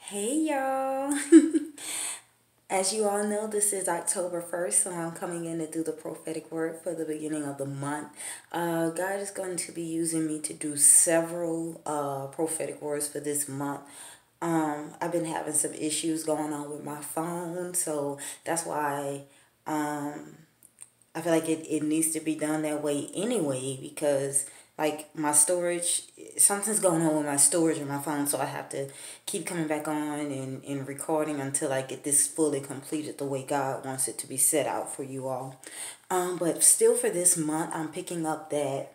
Hey y'all. As you all know, this is October 1st, so I'm coming in to do the prophetic word for the beginning of the month. God is going to be using me to do several prophetic words for this month. I've been having some issues going on with my phone, so that's why I feel like it needs to be done that way anyway because like my storage, something's going on with my storage in my phone, so I have to keep coming back on and recording until I get this fully completed the way God wants it to be set out for you all. But still for this month, I'm picking up that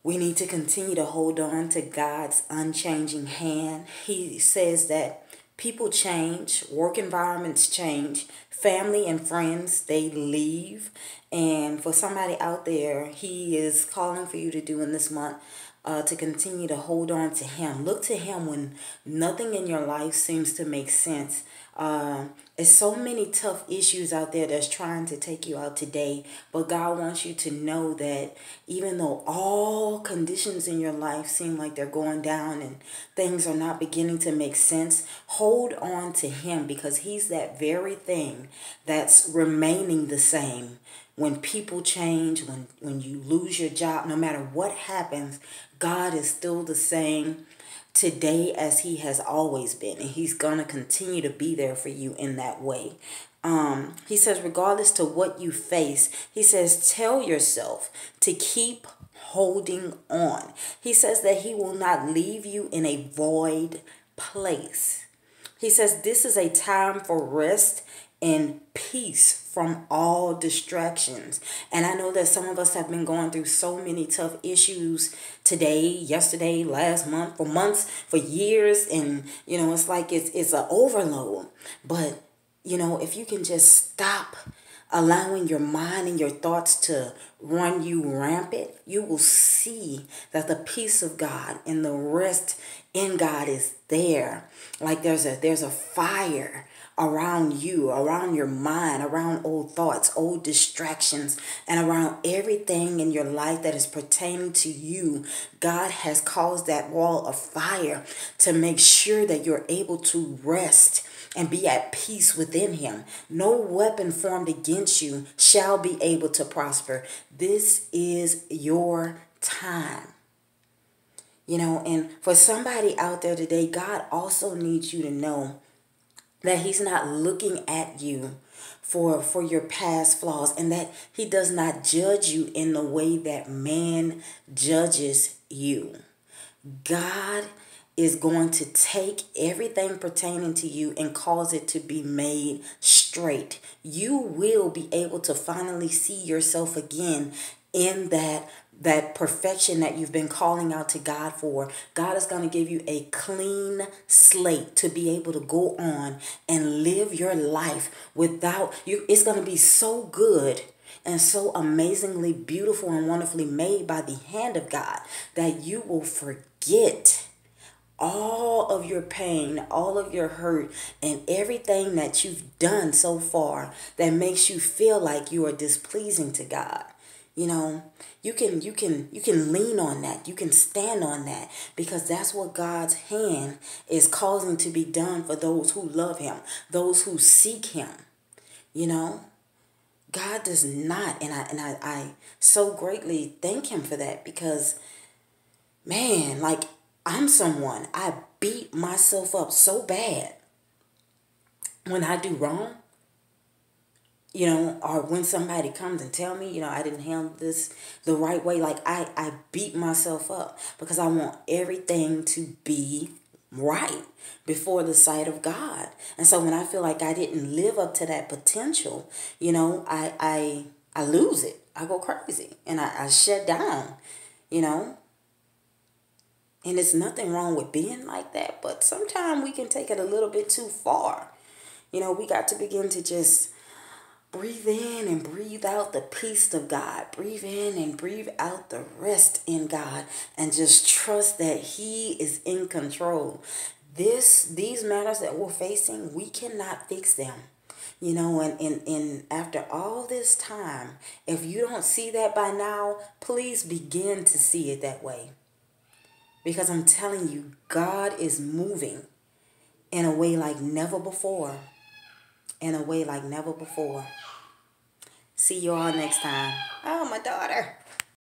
we need to continue to hold on to God's unchanging hand. He says that people change, work environments change, family and friends, they leave. And for somebody out there, He is calling for you to do in this month to continue to hold on to Him. Look to Him when nothing in your life seems to make sense. There's so many tough issues out there that's trying to take you out today, but God wants you to know that even though all conditions in your life seem like they're going down and things are not beginning to make sense, hold on to Him because He's that very thing that's remaining the same. When people change, when you lose your job, no matter what happens, God is still the same today as He has always been, and He's gonna continue to be there for you in that way. He says regardless to what you face, He says tell yourself to keep holding on. He says that He will not leave you in a void place. He says this is a time for rest and peace from all distractions. And I know that some of us have been going through so many tough issues today, yesterday, last month, for months, for years. And, it's like it's an overload. But, if you can just stop allowing your mind and your thoughts to run you rampant, you will see that the peace of God and the rest in God is there. Like there's a fire around you, around your mind, around old thoughts, old distractions, and around everything in your life that is pertaining to you. God has caused that wall of fire to make sure that you're able to rest and be at peace within Him. No weapon formed against you shall be able to prosper. This is your time. And for somebody out there today, God also needs you to know that He's not looking at you for your past flaws, and that He does not judge you in the way that man judges you. God is going to take everything pertaining to you and cause it to be made straight. You will be able to finally see yourself again in that perfection that you've been calling out to God for. God is going to give you a clean slate to be able to go on and live your life without you. It's going to be so good and so amazingly beautiful and wonderfully made by the hand of God that you will forget all of your pain, all of your hurt, and everything that you've done so far that makes you feel like you are displeasing to God. You can lean on that. You can stand on that because that's what God's hand is causing to be done for those who love Him, those who seek Him. God does not, and I so greatly thank Him for that because, man, like I'm someone, I beat myself up so bad when I do wrong. Or when somebody comes and tell me, I didn't handle this the right way, like I beat myself up because I want everything to be right before the sight of God. And so when I feel like I didn't live up to that potential, I lose it. I go crazy and I shut down, and it's nothing wrong with being like that, but sometimes we can take it a little bit too far. We got to begin to just breathe in and breathe out the peace of God. Breathe in and breathe out the rest in God and just trust that He is in control. These matters that we're facing, we cannot fix them. And after all this time, if you don't see that by now, please begin to see it that way. Because I'm telling you, God is moving in a way like never before. In a way like never before. See you all next time. Oh, my daughter.